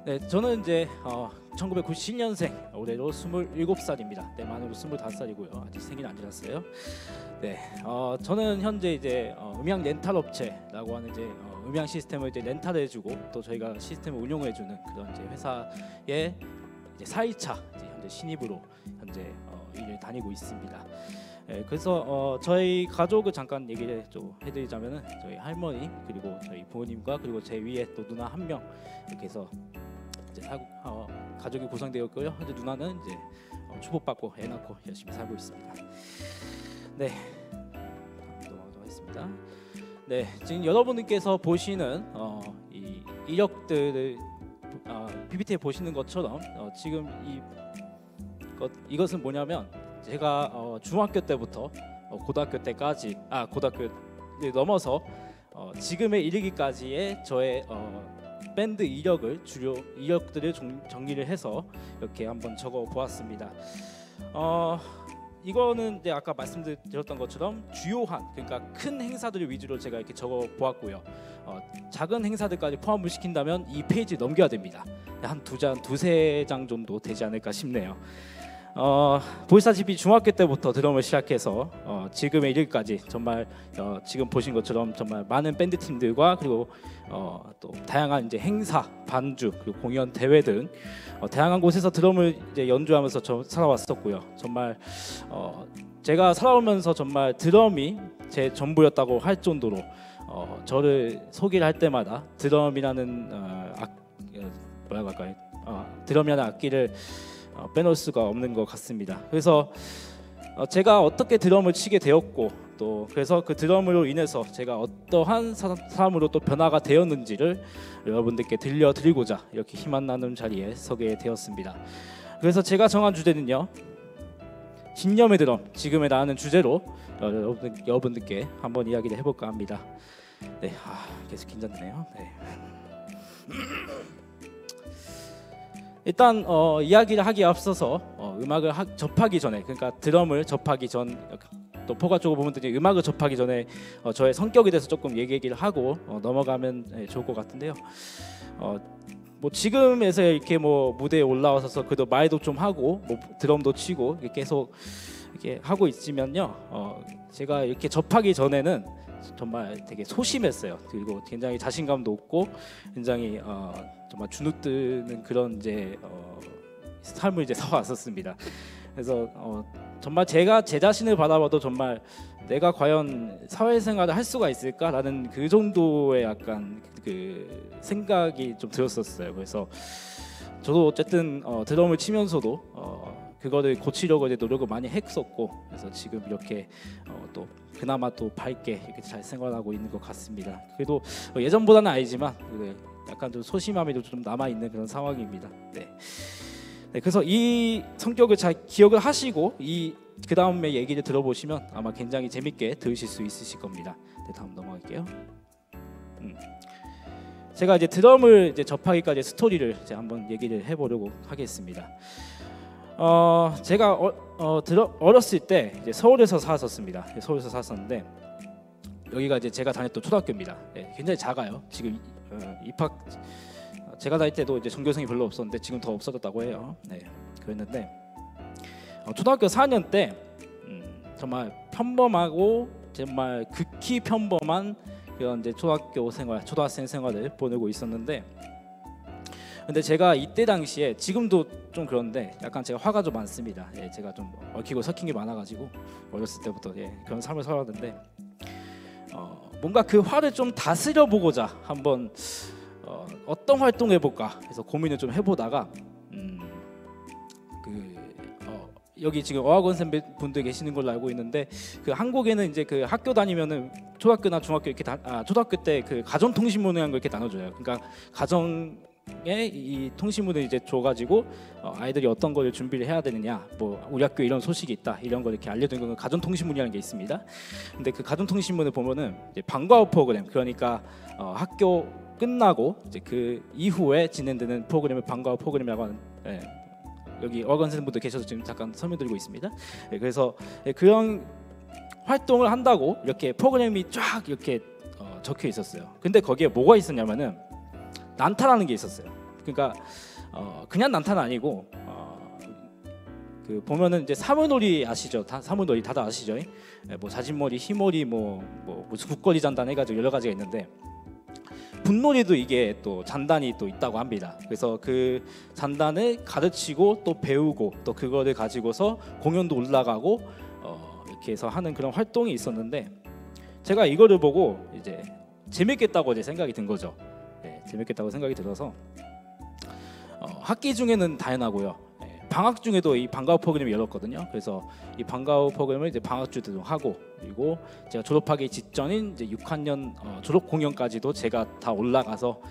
네, 저는 이제 1997년생, 올해로 27살입니다. 네, 만으로 25살이고요. 아직 생일 안 지났어요. 네, 저는 현재 이제 음향 렌탈 업체라고 하는 이제 음향 시스템을 이제 렌탈해주고 또 저희가 시스템을 운용해주는 그런 이제 회사의 이제 4일차 이제 현재 신입으로 현재 일을 다니고 있습니다. 네, 그래서 저희 가족을 잠깐 얘기를 좀 해드리자면은 저희 할머니 그리고 저희 부모님과 그리고 제 위에 또 누나 한 명 이렇게 해서 이제 가족이 구성되어 있고요. 현재 누나는 이제 축복받고 애 낳고 열심히 살고 있습니다. 네, 넘어가도록 하겠습니다. 네, 지금 여러분들께서 보시는 이 이력들을 PPT에 보시는 것처럼 지금 이것은 뭐냐면 제가 중학교 때부터 고등학교 때까지 고등학교를 넘어서 지금에 이르기까지의 저의 밴드 주요 이력들을 정리를 해서 이렇게 한번 적어 보았습니다. 이거는 이제 아까 말씀드렸던 것처럼 주요한 그러니까 큰 행사들을 위주로 제가 이렇게 적어 보았고요. 작은 행사들까지 포함을 시킨다면 이 페이지 넘겨야 됩니다. 한 두세 장 정도 되지 않을까 싶네요. 보시다시피 중학교 때부터 드럼을 시작해서 지금에 이르기까지 정말 지금 보신 것처럼 정말 많은 밴드 팀들과 그리고 또 다양한 이제 행사, 반주, 그리고 공연, 대회 등 다양한 곳에서 드럼을 이제 연주하면서 살아왔었고요. 정말 제가 살아오면서 정말 드럼이 제 전부였다고 할 정도로 저를 소개를 할 때마다 드럼이라는 뭐라고 할까요? 드럼이라는 악기를 빼놓을 수가 없는 것 같습니다. 그래서 제가 어떻게 드럼을 치게 되었고 또 그래서 그 드럼으로 인해서 제가 어떠한 사람으로 또 변화가 되었는지를 여러분들께 들려드리고자 이렇게 힘만 나눔 자리에 서게 되었습니다. 그래서 제가 정한 주제는요, 신념의 드럼, 지금에 나는 주제로 여러분들께 한번 이야기를 해볼까 합니다. 네, 계속 긴장되네요. 네. 일단 이야기를 하기에 앞서서 음악을 접하기 전에, 그러니까 드럼을 접하기 전, 또 포가 쪽을 보면 음악을 접하기 전에 저의 성격에 대해서 조금 얘기를 하고 넘어가면 좋을 것 같은데요. 뭐 지금에서 이렇게 뭐 무대에 올라와서 그래도 말도 좀 하고 뭐 드럼도 치고 이렇게 계속 이렇게 하고 있으면요, 제가 이렇게 접하기 전에는 정말 되게 소심했어요. 그리고 굉장히 자신감도 없고 굉장히 정말 주눅드는 그런 이제 삶을 이제 살아왔었습니다. 그래서 정말 제가 제 자신을 바라봐도 정말 내가 과연 사회생활을 할 수가 있을까라는 그 정도의 약간 그 생각이 좀 들었었어요. 그래서 저도 어쨌든 드럼을 치면서도 그거를 고치려고 이제 노력을 많이 했었고, 그래서 지금 이렇게 또 그나마 또 밝게 이렇게 잘 생활하고 있는 것 같습니다. 그래도 예전보다는 아니지만 약간 좀 소심함이 좀 남아 있는 그런 상황입니다. 네, 그래서 이 성격을 잘 기억을 하시고 그 다음에 얘기를 들어보시면 아마 굉장히 재밌게 들으실 수 있으실 겁니다. 네, 다음 넘어갈게요. 제가 이제 드럼을 이제 접하기까지 스토리를 이제 한번 얘기를 해보려고 하겠습니다. 제가 어렸을 때 이제 서울에서 살았었습니다. 서울에서 살았었는데 여기가 이제 제가 다녔던 초등학교입니다. 네, 굉장히 작아요. 지금 제가 다닐 때도 이제 전교생이 별로 없었는데 지금 더 없어졌다고 해요. 네, 그랬는데 초등학교 4학년 때 정말 평범하고 정말 극히 평범한 그런 이제 초등학생 생활을 보내고 있었는데, 근데 제가 이때 당시에 지금도 좀 그런데 약간 제가 화가 좀 많습니다. 예, 제가 좀 얽히고 섞인 게 많아가지고 어렸을 때부터 그런 삶을 살았는데 뭔가 그 화를 좀 다스려 보고자 한번 어떤 활동을 해볼까 해서 고민을 좀 해보다가 여기 지금 어학원생 분들 계시는 걸로 알고 있는데 그 한국에는 이제 그 학교 다니면은 초등학교나 중학교 이렇게 초등학교 때 그 가정통신문이라는 걸 이렇게 나눠줘요. 그러니까 가정에 이 통신문을 이제 줘가지고 아이들이 어떤 걸 준비를 해야 되느냐, 뭐 우리 학교에 이런 소식이 있다 이런 걸 이렇게 알려주는 건 가정통신문이라는 게 있습니다. 근데 그 가정통신문을 보면은 이제 방과후 프로그램, 그러니까 학교 끝나고 이제 그 이후에 진행되는 프로그램을 방과후 프로그램이라고 하는, 여기 어학원생분들 계셔서 지금 잠깐 설명드리고 있습니다. 그래서 그런 활동을 한다고 이렇게 프로그램이 쫙 이렇게 적혀 있었어요. 근데 거기에 뭐가 있었냐면은 난타라는 게 있었어요. 그러니까 그냥 난타는 아니고 그 보면은 이제 사물놀이 아시죠? 사물놀이 다들 아시죠? 뭐 자진몰이, 희몰이, 뭐 무슨 국거리 잔단 해가지고 여러 가지가 있는데 분놀이도 이게 또 잔단이 또 있다고 합니다. 그래서 그 잔단을 가르치고 또 배우고 또 그거를 가지고서 공연도 올라가고 이렇게 해서 하는 그런 활동이 있었는데 제가 이거를 보고 이제 재밌겠다고 이제 생각이 든 거죠. 네, 재밌겠다고 생각이 들어서 학기 중에는 당연하고요. 방학 중에도 이 방과후 프로그램이 열었거든요. 그래서 이 방과후 프로그램을 이제 방학 주도 하고 그리고 제가 졸업하기 직전인 이제 6학년 졸업 공연까지도 제가 다 올라가서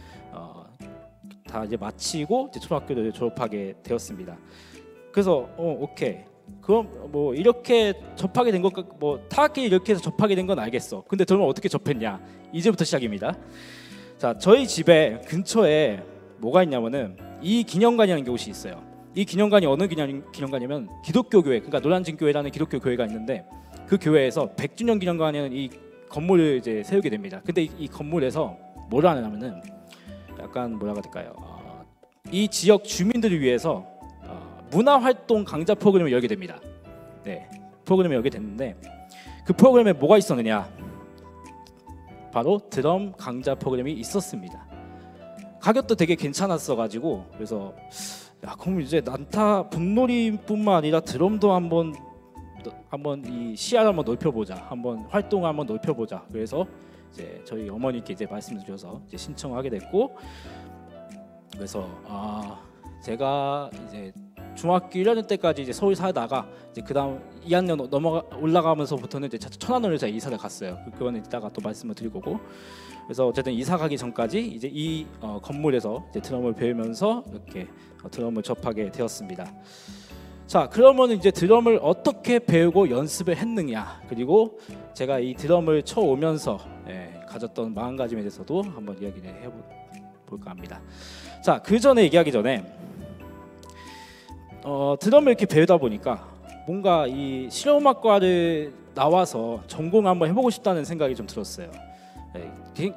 다 이제 마치고 이제 초등학교를 졸업하게 되었습니다. 그래서 오케이. 그럼 뭐 이렇게 접하게 된 것, 뭐 타악기 이렇게 해서 접하게 된 건 알겠어. 근데 저는 어떻게 접했냐? 이제부터 시작입니다. 자, 저희 집에 근처에 뭐가 있냐면은 이 기념관이라는 곳이 있어요. 이 기념관이 어느 기념관이면 기독교 교회, 그러니까 노량진 교회라는 기독교 교회가 있는데 그 교회에서 100주년 기념관이라는 이 건물을 이제 세우게 됩니다. 근데 이 건물에서 뭘 하냐면은 약간 뭐라고 해야 될까요? 이 지역 주민들을 위해서 문화활동 강좌 프로그램을 열게 됩니다. 네, 프로그램을 열게 됐는데 그 프로그램에 뭐가 있었느냐? 바로 드럼 강좌 프로그램이 있었습니다. 가격도 되게 괜찮았어가지고 그래서 야, 그럼 이제 난타 분놀이뿐만 아니라 드럼도 한번 이 시야를 한번 넓혀보자, 한번 활동을 한번 넓혀보자. 그래서 이제 저희 어머니께 이제 말씀드려서 이제 신청하게 됐고, 그래서 제가 이제 중학교 1학년 때까지 이제 서울 살다가 이제 그다음 2학년 올라가면서부터는 이제 천안으로 제가 이사를 갔어요. 그거는 이따가 또 말씀을 드릴 거고. 그래서 어쨌든 이사 가기 전까지 이제 이 건물에서 이제 드럼을 배우면서 이렇게 드럼을 접하게 되었습니다. 자, 그러면 이제 드럼을 어떻게 배우고 연습을 했느냐, 그리고 제가 이 드럼을 쳐오면서 가졌던 마음가짐에 대해서도 한번 이야기를 해볼까 합니다. 자, 그 전에 얘기하기 전에 드럼을 이렇게 배우다 보니까 뭔가 이 실용음악과를 나와서 전공을 한번 해보고 싶다는 생각이 좀 들었어요.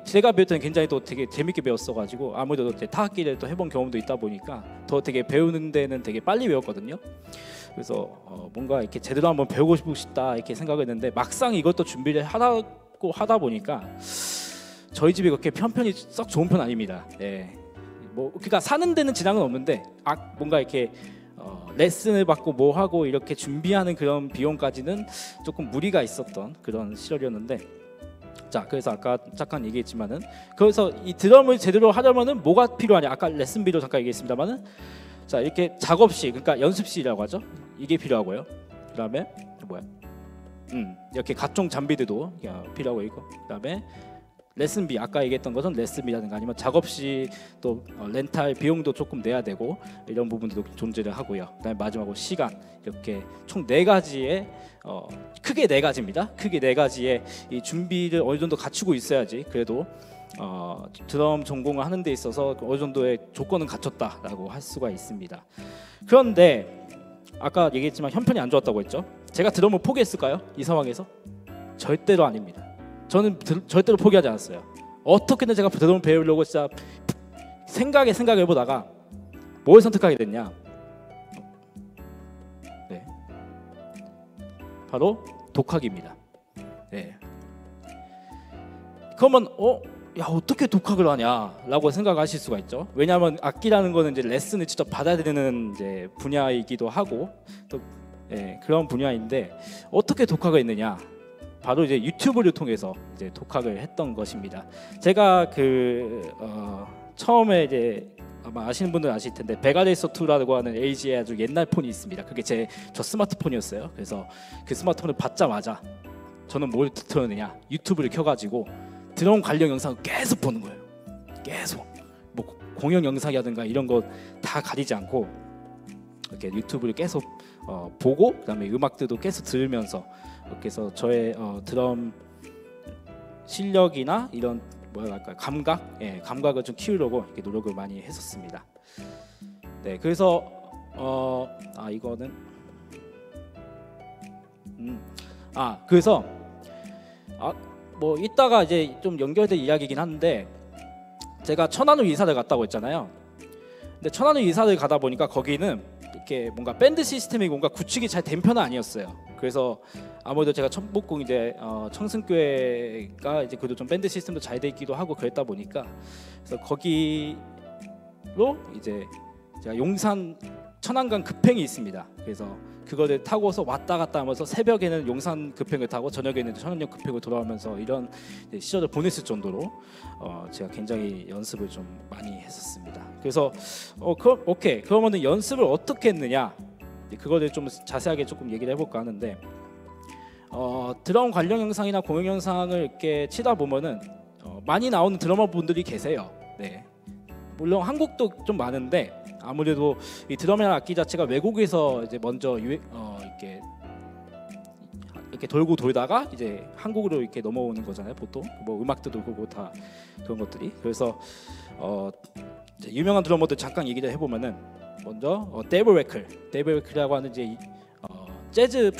제가 배울 때는 굉장히 또 되게 재밌게 배웠어가지고 아무래도 타악기를 또 해본 경험도 있다 보니까 더 되게 배우는 데는 되게 빨리 배웠거든요. 그래서 뭔가 이렇게 제대로 한번 배우고 싶다 이렇게 생각했는데 막상 이것도 준비를 하다 보니까 저희 집이 그렇게 편편히 썩 좋은 편 아닙니다. 뭐 그러니까 사는 데는 지장은 없는데 뭔가 이렇게 레슨을 받고 뭐 하고 이렇게 준비하는 그런 비용까지는 조금 무리가 있었던 그런 시절이었는데, 자, 그래서 아까 잠깐 얘기했지만은 그래서 이 드럼을 제대로 하려면은 뭐가 필요하냐? 아까 레슨비도 잠깐 얘기했습니다만은, 자, 이렇게 작업실, 그러니까 연습실이라고 하죠. 이게 필요하고요. 그다음에 이렇게 각종 장비들도 필요하고 있고, 그다음에 레슨비, 아까 얘기했던 것은 레슨비라든가 아니면 작업실 또 렌탈 비용도 조금 내야 되고 이런 부분들도 존재를 하고요. 그다음에 마지막으로 시간, 이렇게 총 4가지의 크게 4가지입니다. 크게 4가지의 이 준비를 어느 정도 갖추고 있어야지 그래도 드럼 전공을 하는 데 있어서 어느 정도의 조건은 갖췄다라고 할 수가 있습니다. 그런데 아까 얘기했지만 형편이 안 좋았다고 했죠. 제가 드럼을 포기했을까요? 이 상황에서? 절대로 아닙니다. 저는 절대로 포기하지 않았어요. 어떻게든 제가 드럼을 배우려고 진짜 생각을 해보다가 뭘 선택하게 됐냐? 바로 독학입니다. 그러면 야, 어떻게 독학을 하냐라고 생각하실 수가 있죠. 왜냐하면 악기라는 거는 이제 레슨을 직접 받아야 되는 이제 분야이기도 하고 또 그런 분야인데 어떻게 독학을 했느냐? 바로 이제 유튜브를 통해서 이제 독학을 했던 것입니다. 제가 처음에 이제 아마 아시는 분들은 아실 텐데 베가레이서 2라고 하는 LG의 아주 옛날 폰이 있습니다. 그게 저 스마트폰이었어요. 그래서 그 스마트폰을 받자마자 저는 뭘 틀었느냐, 유튜브를 켜가지고 드럼 관련 영상을 계속 보는 거예요. 계속 뭐 공연 영상이라든가 이런 거 다 가리지 않고 이렇게 유튜브를 계속 보고 그다음에 음악들도 계속 들으면서 이렇게 해서 저의 드럼 실력이나 이런 뭐랄까요, 감각을 좀 키우려고 이렇게 노력을 많이 했었습니다. 네, 그래서 이거는 그래서 뭐 이따가 이제 좀 연결된 이야기긴 한데 제가 천안으로 이사를 갔다고 했잖아요. 근데 천안의 이사를 가다 보니까 거기는 이렇게 뭔가 밴드 시스템이 뭔가 구축이 잘 된 편은 아니었어요. 그래서 아무래도 제가 천복궁 이제 청승교회가 이제 그래도 좀 밴드 시스템도 잘 돼 있기도 하고 그랬다 보니까 그래서 거기로 이제 제가 용산 천안간 급행이 있습니다. 그래서 그거를 타고서 왔다 갔다 하면서 새벽에는 용산 급행을 타고 저녁에는 천안역 급행을 돌아오면서 이런 시절을 보냈을 정도로 제가 굉장히 연습을 좀 많이 했었습니다. 그래서 오케이 그러면은 연습을 어떻게 했느냐 그거를 좀 자세하게 조금 얘기를 해볼까 하는데 드럼 관련 영상이나 공연 영상을 이렇게 치다 보면은 많이 나오는 드러머 분들이 계세요. 네. 물론 한국도 좀 많은데 아무래도 이 드럼이라는 악기 자체가 외국에서 이제 먼저 이렇게 돌고 돌다가 이제 한국으로 이렇게 넘어오는 거잖아요. 보통 뭐 음악도 그렇고 다 그런 것들이. 그래서 이제 유명한 드러머들 잠깐 얘기를 해보면은 먼저 데이브 레클이라고 하는 이제 재즈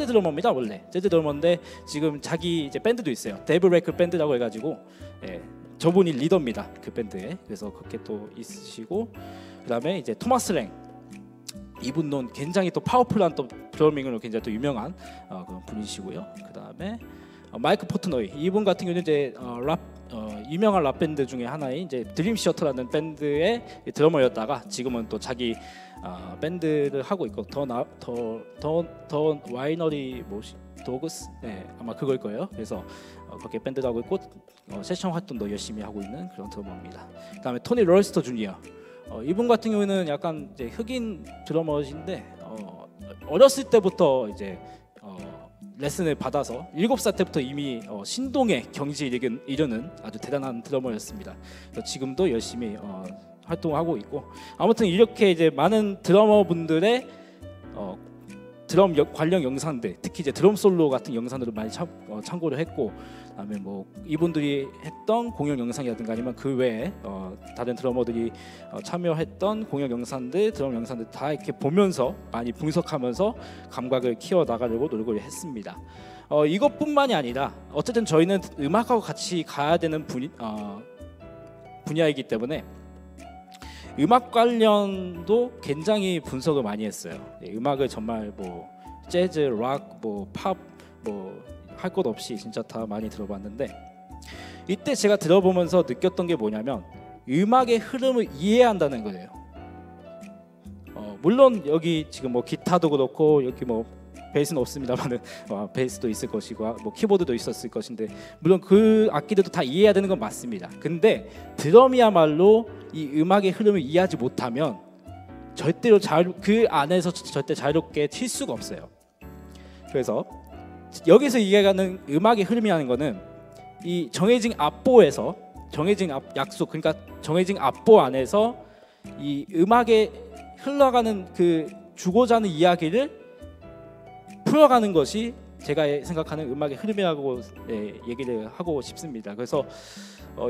드러머입니다. 원래 재즈 드러머인데 지금 자기 이제 밴드도 있어요. 데이브 레클 밴드라고 해가지고 저분이 리더입니다. 그 밴드에. 그래서 그렇게 또 있으시고 그다음에 이제 토마스 랭 이분은 굉장히 또 파워풀한 또 드러밍으로 굉장히 또 유명한 그런 분이시고요. 그다음에 마이크 포트노이 이분 같은 경우는 이제 유명한 랍 밴드 중에 하나인 이제 드림 시어터라는 밴드의 드러머였다가 지금은 또 자기 밴드를 하고 있고 더 와이너리 도그스 아마 그걸 거예요. 그래서 그렇게 밴드도 하고 있고 세션 활동도 열심히 하고 있는 그런 드러머입니다. 그다음에 토니 롤스터 주니어 이분 같은 경우는 약간 이제 흑인 드러머신데 어렸을 때부터 이제 레슨을 받아서 7살 때부터 이미 신동의 경지에 이르는 아주 대단한 드러머였습니다. 지금도 열심히 활동하고 있고 아무튼 이렇게 이제 많은 드러머 분들의 드럼 관련 영상들 특히 이제 드럼 솔로 같은 영상들을 많이 참고를 했고 그다음에 뭐 이분들이 했던 공연 영상이라든가 아니면 그 외에 다른 드러머들이 참여했던 공연 영상들 드럼 영상들 다 이렇게 보면서 많이 분석하면서 감각을 키워 나가려고 노력을 했습니다. 이것뿐만이 아니라 어쨌든 저희는 음악하고 같이 가야 되는 분야이기 때문에 음악 관련도 굉장히 분석을 많이 했어요. 음악을 정말 뭐 재즈, 락, 뭐 팝, 뭐 할 것 없이 진짜 다 많이 들어봤는데 이때 제가 들어보면서 느꼈던 게 뭐냐면 음악의 흐름을 이해해야 한다는 거예요. 물론 여기 지금 뭐 기타도 그렇고 여기 뭐 베이스는 없습니다만은 베이스도 있을 것이고 뭐 키보드도 있었을 것인데 물론 그 악기들도 다 이해해야 되는 건 맞습니다. 근데 드럼이야말로 이 음악의 흐름을 이해하지 못하면 절대로 그 안에서 절대 자유롭게 칠 수가 없어요. 그래서 여기서 이해가는 음악의 흐름이라는 거는 이 정해진 악보에서 정해진 약속 그러니까 정해진 악보 안에서 이 음악에 흘러가는 그 주고자 하는 이야기를 풀어가는 것이 제가 생각하는 음악의 흐름이라고 얘기를 하고 싶습니다. 그래서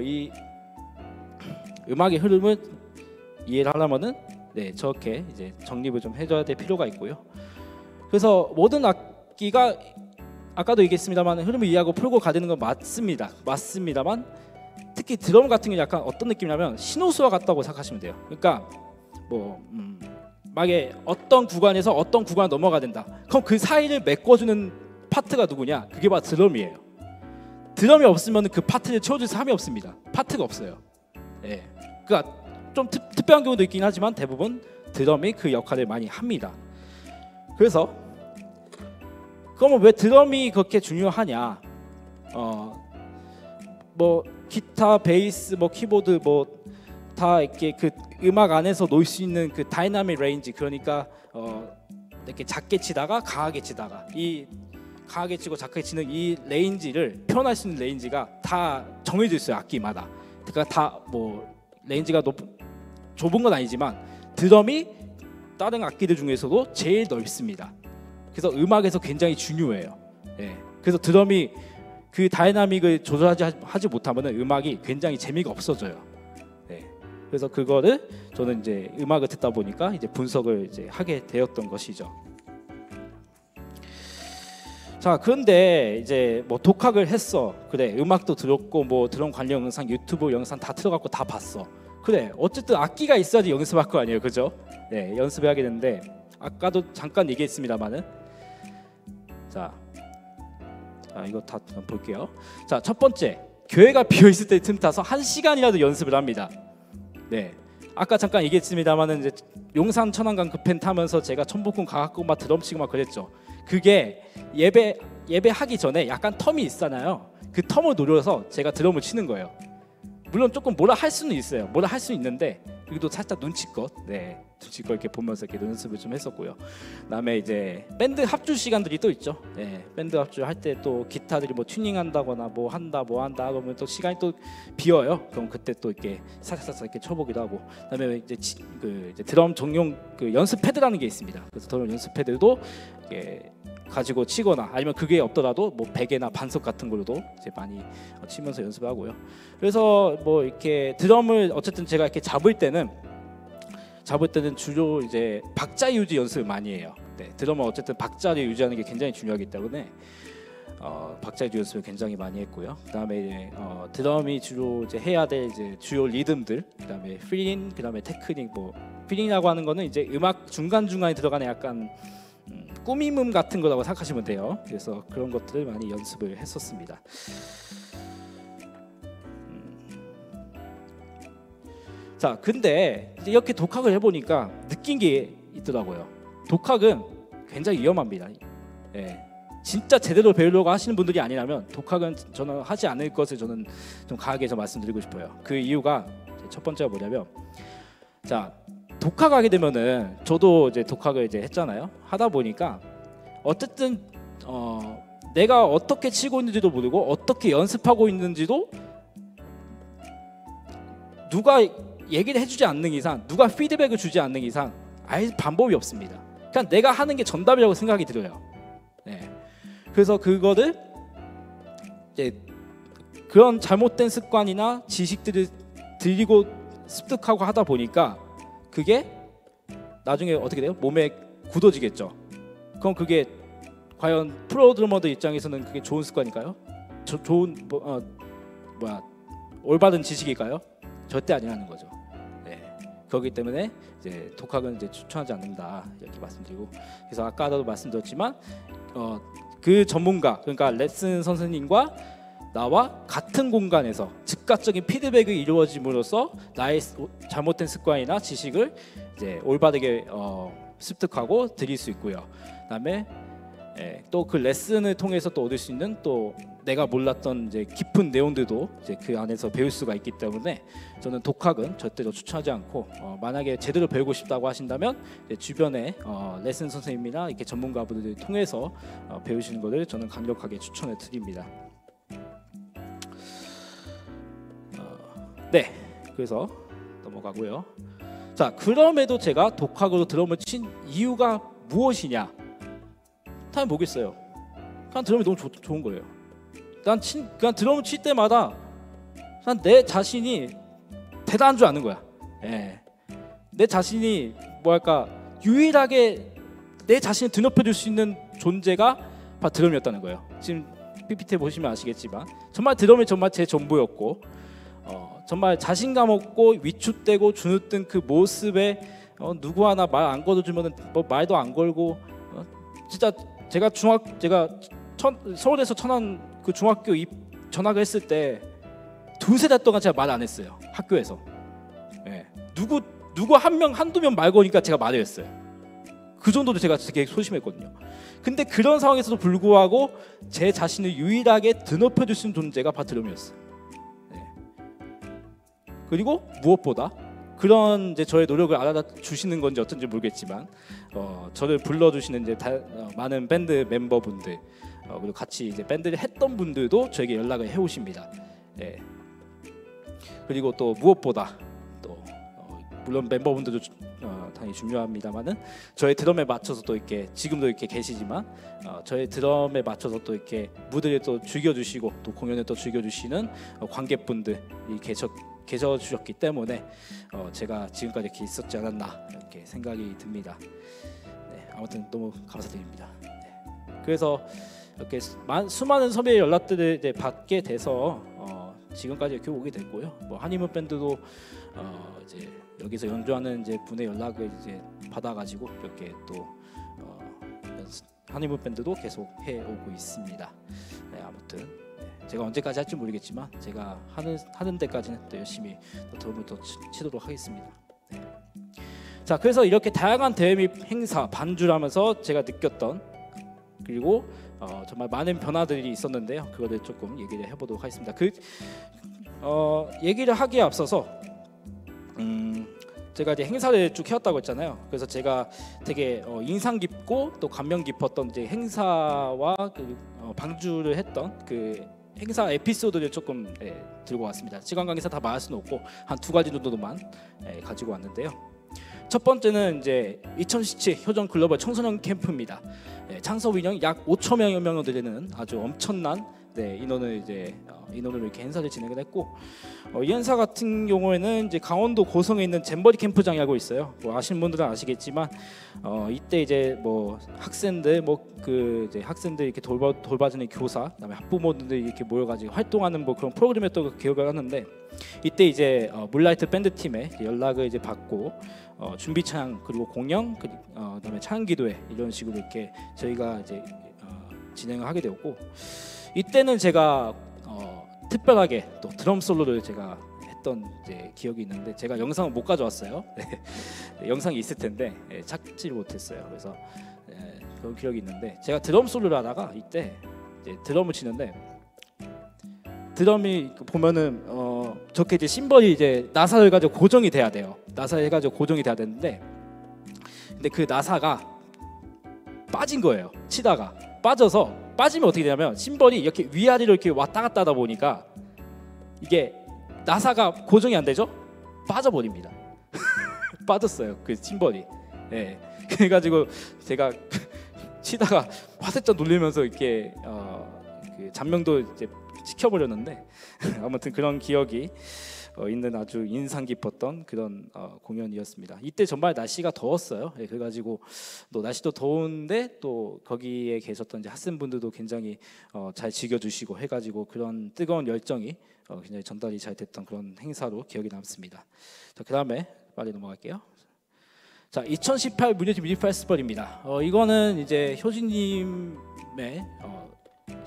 이 음악의 흐름을 이해를 하려면은 저렇게 이제 정립을 좀 해줘야 될 필요가 있고요. 그래서 모든 악기가 아까도 얘기했습니다만 흐름을 이해하고 풀고 가는 건 맞습니다만 특히 드럼 같은 경우 약간 어떤 느낌이냐면 신호수와 같다고 생각하시면 돼요. 그러니까 뭐 만약에 어떤 구간에서 어떤 구간 넘어가야 된다. 그럼 그 사이를 메꿔주는 파트가 누구냐? 그게 바로 드럼이에요. 드럼이 없으면 그 파트를 채워줄 사람이 없습니다. 파트가 없어요. 그러니까 좀 특별한 경우도 있긴 하지만 대부분 드럼이 그 역할을 많이 합니다. 그래서 그러면 왜 드럼이 그렇게 중요하냐? 뭐 기타, 베이스, 뭐 키보드 뭐 다 이렇게 그 음악 안에서 놓을 수 있는 그 다이나믹 레인지 그러니까 이렇게 작게 치다가 강하게 치다가 이 강하게 치고 작게 치는 이 레인지를 표현할 수 있는 레인지가 다 정해져 있어요. 악기마다. 그러니까 다 뭐 레인지가 좁은 건 아니지만 드럼이 다른 악기들 중에서도 제일 넓습니다. 그래서 음악에서 굉장히 중요해요. 그래서 드럼이 그 다이나믹을 조절하지 못하면 음악이 굉장히 재미가 없어져요. 그래서 그거를 저는 이제 음악을 듣다 보니까 이제 분석을 이제 하게 되었던 것이죠. 자, 그런데 이제 뭐 독학을 했어. 그래, 음악도 들었고 뭐 드럼 관련 영상, 유튜브 영상 다 틀어갖고 다 봤어. 그래 어쨌든 악기가 있어야지 연습할 거 아니에요, 그죠? 네, 연습을 하게 되는데 아까도 잠깐 얘기했습니다만은 자 이거 다 볼게요. 자, 첫 번째 교회가 비어 있을 때 틈 타서 1시간이라도 연습을 합니다. 네, 아까 잠깐 얘기했습니다만은 이제 용산 천안강 급행 타면서 제가 천복궁 가갖고 막 드럼 치고 막 그랬죠. 그게 예배하기 전에 약간 텀이 있잖아요. 그 텀을 노려서 제가 드럼을 치는 거예요. 물론 조금 뭐라 할 수는 있어요. 뭐라 할 수 있는데 그래도 살짝 눈치껏, 네, 눈치껏 이렇게 보면서 이렇게 연습을 좀 했었고요. 그다음에 이제 밴드 합주 시간들이 또 있죠. 네, 밴드 합주 할 때 또 기타들이 뭐 튜닝한다거나 뭐 한다 그러면 또 시간이 또 비어요. 그럼 그때 또 이렇게 살짝 이렇게 쳐보기도 하고. 그다음에 이제 이제 드럼 전용 그 연습 패드라는 게 있습니다. 그래서 드럼 연습 패드도 이렇게 가지고 치거나 아니면 그게 없더라도 뭐 베개나 반석 같은 걸로도 이제 많이 치면서 연습을 하고요. 그래서 뭐 이렇게 드럼을 어쨌든 제가 이렇게 잡을 때는 주로 이제 박자 유지 연습을 많이 해요. 네, 드럼은 어쨌든 박자를 유지하는 게 굉장히 중요하기 때문에 박자 유지 연습을 굉장히 많이 했고요. 그다음에 이제 드럼이 주로 이제 해야 될 이제 주요 리듬들, 그다음에 필링, 그다음에 테크닉. 뭐 필링이라고 하는 거는 이제 음악 중간 중간에 들어가는 약간 꾸밈음 같은 거라고 생각하시면 돼요. 그래서 그런 것들을 많이 연습을 했었습니다. 자, 근데 이렇게 독학을 해보니까 느낀 게 있더라고요. 독학은 굉장히 위험합니다. 예, 진짜 제대로 배우려고 하시는 분들이 아니라면 독학은 저는 하지 않을 것을 저는 좀 강하게 말씀드리고 싶어요. 그 이유가 첫 번째가 뭐냐면, 자, 독학하게 되면은 저도 이제 독학을 이제 했잖아요. 하다 보니까 어쨌든 내가 어떻게 치고 있는지도 모르고 어떻게 연습하고 있는지도 누가 얘기를 해주지 않는 이상, 누가 피드백을 주지 않는 이상 알 방법이 없습니다. 그냥 내가 하는 게 정답이라고 생각이 들어요. 네. 그래서 그거를 이제 그런 잘못된 습관이나 지식들을 들이고 습득하고 하다 보니까 그게 나중에 어떻게 돼요? 몸에 굳어지겠죠. 그럼 그게 과연 프로 드러머들 입장에서는 그게 좋은 습관일까요? 좋은 올바른 지식일까요? 절대 아니라는 거죠. 네. 그렇기 때문에 이제 독학은 이제 추천하지 않는다 이렇게 말씀드리고, 그래서 아까도 말씀드렸지만 그 전문가, 그러니까 레슨 선생님과 나와 같은 공간에서 즉각적인 피드백이 이루어짐으로써 나의 잘못된 습관이나 지식을 이제 올바르게 습득하고 드릴 수 있고요. 그다음에 또 그 레슨을 통해서 또 얻을 수 있는 또 내가 몰랐던 이제 깊은 내용들도 이제 그 안에서 배울 수가 있기 때문에 저는 독학은 절대로 추천하지 않고, 만약에 제대로 배우고 싶다고 하신다면 주변에 레슨 선생님이나 이렇게 전문가분들을 통해서 배우시는 것을 저는 강력하게 추천해 드립니다. 네, 그래서 넘어가고요. 자, 그럼에도 제가 독학으로 드럼을 친 이유가 무엇이냐? 다 모르겠어요. 그냥 드럼이 너무 좋은 거예요. 그냥 드럼을 칠 때마다 그냥 내 자신이 대단한 줄 아는 거야. 예. 내 자신이 뭐랄까 유일하게 내 자신을 드높여줄 수 있는 존재가 바로 드럼이었다는 거예요. 지금 PPT 보시면 아시겠지만 정말 드럼이 정말 제 전부였고, 정말 자신감 없고 위축되고 주눅든 그 모습에 누구 하나 말 안 걸어주면 뭐 말도 안 걸고, 진짜 제가 서울에서 천안 그 중학교 전학을 했을 때 두세 달 동안 제가 말 안 했어요. 학교에서. 예. 누구 한두 명 말 거니까 제가 말을 했어요. 그 정도로 제가 되게 소심했거든요. 근데 그런 상황에서도 불구하고 제 자신을 유일하게 드높여줄 수 있는 존재가 바로 드럼이었어요. 그리고 무엇보다 그런 이제 저의 노력을 알아주시는 건지 어쩐지 모르겠지만 저를 불러주시는 이제 많은 밴드 멤버분들, 그리고 같이 이제 밴드를 했던 분들도 저에게 연락을 해오십니다. 네. 그리고 또 무엇보다 또 물론 멤버분들도 당연히 중요합니다만은 저의 드럼에 맞춰서 또 이렇게 지금도 이렇게 계시지만 저의 드럼에 맞춰서 또 이렇게 무대를 또 즐겨주시고 또 공연을 또 즐겨주시는 관객분들이 계셔 주셨기 때문에 제가 지금까지 이렇게 있었지 않았나 이렇게 생각이 듭니다. 네, 아무튼 너무 감사드립니다. 네. 그래서 이렇게 수많은 섭외 연락들을 이제 받게 돼서 지금까지 이렇게 오게 됐고요. 뭐 한인문 밴드도 이제 여기서 연주하는 이제 분의 연락을 이제 받아가지고 이렇게 또 한인문 밴드도 계속 해오고 있습니다. 네, 아무튼 제가 언제까지 할지 모르겠지만 제가 하는 데까지는 또 열심히 또 도움을 더 치도록 하겠습니다. 네. 자, 그래서 이렇게 다양한 대회 및 행사 반주를 하면서 제가 느꼈던 그리고 정말 많은 변화들이 있었는데요. 그거를 조금 얘기를 해보도록 하겠습니다. 얘기를 하기에 앞서서 제가 이제 행사를 쭉 해왔다고 했잖아요. 그래서 제가 되게 인상 깊고 또 감명 깊었던 이제 행사와 방주를 했던 그 행사 에피소드를 조금 들고 왔습니다. 시간 관계상 다 말할 수는 없고 한 2가지 정도만 가지고 왔는데요. 첫 번째는 이제 2017 효정 글로벌 청소년 캠프입니다. 창섭 인원이 약 5천 명을 되는 아주 엄청난 인원을 인원으로 이렇게 행사를 진행을 했고, 이 행사 같은 경우에는 이제 강원도 고성에 있는 잼버리 캠프장이라고 있어요. 뭐 아시는 분들은 아시겠지만 이때 이제 뭐 학생들 이제 학생들 이렇게 돌봐주는 교사, 그다음에 학부모들이 이렇게 모여가지고 활동하는 뭐 그런 프로그램에 또 기억을 하는데, 이때 이제 물라이트 밴드 팀에 연락을 이제 받고 준비 찬양 그리고 공연 그다음에 찬양기도회 이런 식으로 이렇게 저희가 이제 진행을 하게 되었고, 이때는 제가 특별하게 또 드럼 솔로를 제가 했던 이제 기억이 있는데, 제가 영상을 못 가져왔어요. 네, 영상이 있을 텐데 찾지를 못했어요. 그래서 그런 기억이 있는데, 제가 드럼 솔로를 하다가 이때 이제 드럼을 치는데, 드럼이 보면은 저렇게 이제 심벌이 이제 나사를 가지고 고정이 돼야 돼요. 나사 해가지고 고정이 돼야 되는데, 근데 그 나사가 빠진 거예요. 치다가 빠지면 어떻게 되냐면 심벌이 이렇게 위아래로 이렇게 왔다 갔다 하다 보니까 이게 나사가 고정이 안 되죠? 빠져버립니다. 빠졌어요, 그 심벌이. 예. 그래가지고 제가 치다가 화들짝 놀리면서 이렇게 그 잔명도 이제 시켜버렸는데 아무튼 그런 기억이 있는 아주 인상 깊었던 그런 공연이었습니다. 이때 정말 날씨가 더웠어요. 예, 그래가지고 또 날씨도 더운데 또 거기에 계셨던 이제 학생분들도 굉장히 잘 즐겨주시고 해가지고 그런 뜨거운 열정이 굉장히 전달이 잘 됐던 그런 행사로 기억이 남습니다. 자, 그다음에 빨리 넘어갈게요. 자, 2018 뮤직 페스티벌입니다. 이거는 이제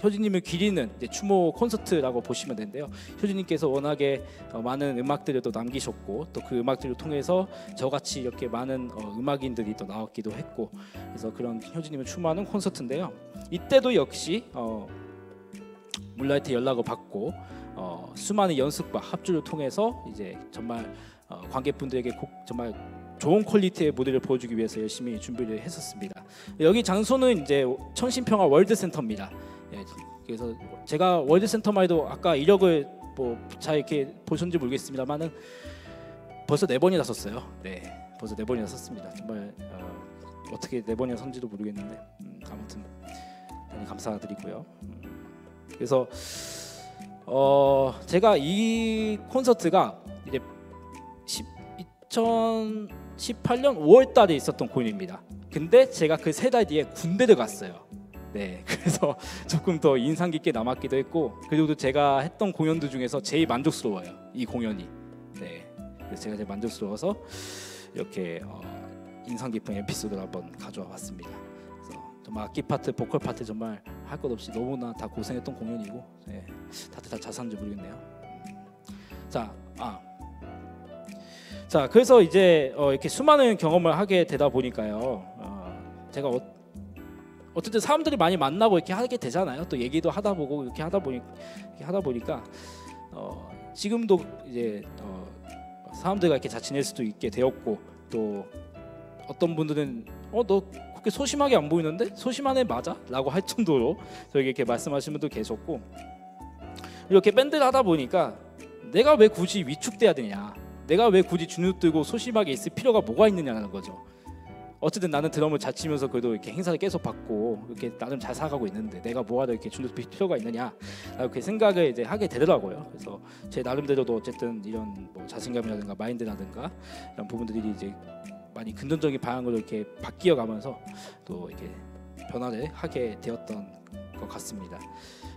효진님을 기리는 이제 추모 콘서트라고 보시면 되는데요. 효진님께서 워낙에 많은 음악들을 또 남기셨고, 또 그 음악들을 통해서 저같이 이렇게 많은 음악인들이 또 나왔기도 했고, 그래서 그런 효진님을 추모하는 콘서트인데요. 이때도 역시 물라이트 연락을 받고 수많은 연습과 합주를 통해서 이제 정말 관객분들에게 정말 좋은 퀄리티의 무대를 보여주기 위해서 열심히 준비를 했었습니다. 여기 장소는 이제 천신평화 월드센터입니다. 예, 그래서 제가 월드센터만 해도 아까 이력을 뭐 잘 이렇게 보셨는지 모르겠습니다만은 벌써 4번이나 썼어요. 네, 벌써 4번이나 썼습니다. 정말 어떻게 4번이나 선지도 모르겠는데 아무튼 많이 감사드리고요. 그래서 제가 이 콘서트가 이제 2018년 5월달에 있었던 공연입니다. 근데 제가 그 3달 뒤에 군대를 갔어요. 네, 그래서 조금 더 인상 깊게 남았기도 했고, 그리고 제가 했던 공연들 중에서 제일 만족스러워요, 이 공연이. 네, 그래서 제가 제일 만족스러워서 이렇게 인상 깊은 에피소드를 한번 가져와 봤습니다. 그래서 정말 악기 파트, 보컬 파트 정말 할 것 없이 너무나 다 고생했던 공연이고, 네, 다들 다 자산인지 모르겠네요. 자, 그래서 이제 이렇게 수많은 경험을 하게 되다 보니까요, 제가 어쨌든 사람들이 많이 만나고 이렇게 하게 되잖아요. 또 얘기도 하다 보고 이렇게 하다 보니까 지금도 이제 사람들과 이렇게 잘 지낼 수도 있게 되었고, 또 어떤 분들은 너 그렇게 소심하게 안 보이는데 소심한 애 맞아? 라고 할 정도로 저에게 이렇게 말씀하시는 분도 계셨고, 이렇게 밴드를 하다 보니까 내가 왜 굳이 위축돼야 되냐, 내가 왜 굳이 주눅 들고 소심하게 있을 필요가 뭐가 있느냐는 거죠. 어쨌든 나는 드럼을 잘 치면서 그래도 이렇게 행사를 계속 받고 이렇게 나름 잘 살아가고 있는데 내가 뭐하러 이렇게 주눅 들 필요가 있느냐, 이렇게 생각을 이제 하게 되더라고요. 그래서 제 나름대로도 어쨌든 이런 뭐 자신감이라든가 마인드라든가 이런 부분들이 이제 많이 금전적인 방향으로 이렇게 바뀌어가면서 또 이렇게 변화를 하게 되었던 것 같습니다.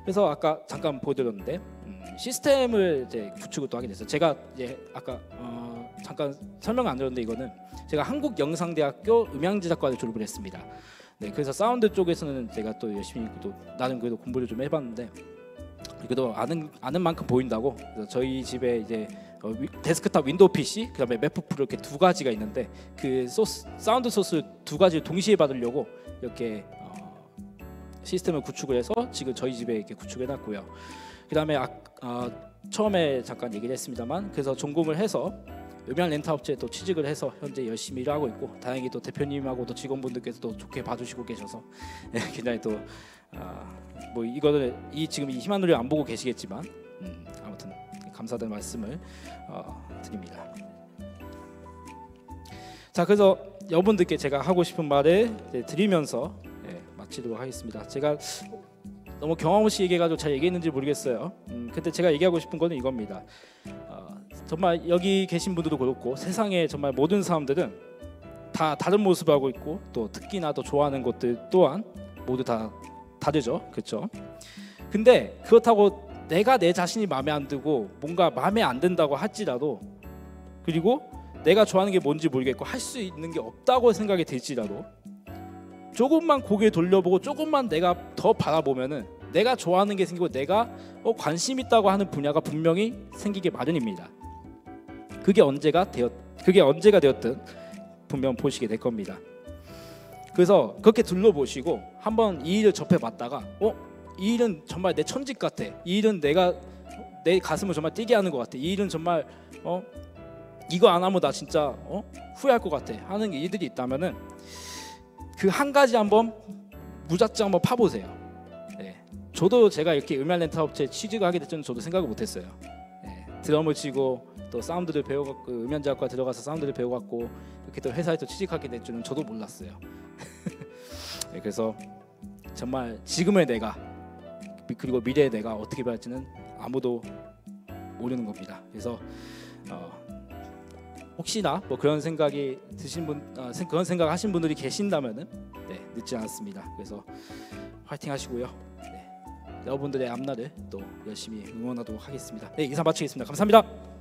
그래서 아까 잠깐 보여드렸는데 시스템을 이제 구축을 또 하게 됐어요. 제가 이제 아까 잠깐 설명 안 드렸는데 이거는 제가 한국영상대학교 음향제작과를 졸업을 했습니다. 네, 그래서 사운드 쪽에서는 제가 또 열심히 또 나름 그래도 공부를 좀 해봤는데 그래도 아는 만큼 보인다고. 그래서 저희 집에 이제 데스크탑 윈도우 PC 그다음에 맥북 프로 이렇게 두 가지가 있는데 그 사운드 소스 두 가지를 동시에 받으려고 이렇게 시스템을 구축을 해서 지금 저희 집에 이렇게 구축해 놨고요. 그다음에 처음에 잠깐 얘기를 했습니다만 그래서 전공을 해서 음향 렌탈 업체에 또 취직을 해서 현재 열심히 일하고 있고 다행히 또 대표님하고 또 직원분들께서도 좋게 봐주시고 계셔서 굉장히 또 뭐 이거는 지금 이 희망 누리 안 보고 계시겠지만 아무튼 감사드리는 말씀을 드립니다. 자, 그래서 여러분들께 제가 하고 싶은 말을 드리면서 마치도록 하겠습니다. 제가 너무 경험 없이 얘기해가지고 잘 얘기했는지 모르겠어요. 근데 제가 얘기하고 싶은 거는 이겁니다. 정말 여기 계신 분들도 그렇고 세상에 정말 모든 사람들은 다 다른 모습을 하고 있고 또 특히나 더 좋아하는 것들 또한 모두 다 다르죠, 그렇죠? 근데 그렇다고 내가 내 자신이 마음에 안 들고 뭔가 마음에 안 든다고 할지라도 그리고 내가 좋아하는 게 뭔지 모르겠고 할 수 있는 게 없다고 생각이 들지라도 조금만 고개 돌려보고 조금만 내가 더 바라보면은 내가 좋아하는 게 생기고 내가 관심 있다고 하는 분야가 분명히 생기게 마련입니다. 그게 언제가 되었든 분명 보시게 될 겁니다. 그래서 그렇게 둘러보시고 한번 이 일을 접해봤다가 이 일은 정말 내 천직 같아. 이 일은 내 가슴을 정말 뛰게 하는 것 같아. 이 일은 정말 이거 안 하면 나 진짜 후회할 것 같아 하는 일들이 있다면은 그 한 가지 한번 무작정 한번 파보세요. 네. 저도 제가 이렇게 음향 렌탈 업체에 취직을 하게 될 줄은 저도 생각을 못했어요. 네. 드럼을 치고 또 사운드를 배워갖고 음향제작과 들어가서 사운드를 배워갖고 이렇게 또 회사에 또 취직하게 될 줄은 저도 몰랐어요. 네, 그래서 정말 지금의 내가 그리고 미래의 내가 어떻게 변할지는 아무도 모르는 겁니다. 그래서 혹시나 뭐 그런 생각이 드신 그런 생각 하신 분들이 계신다면은 늦지 않았습니다. 그래서 화이팅 하시고요. 여러분들의 앞날을 또 열심히 응원하도록 하겠습니다. 이상 마치겠습니다. 감사합니다.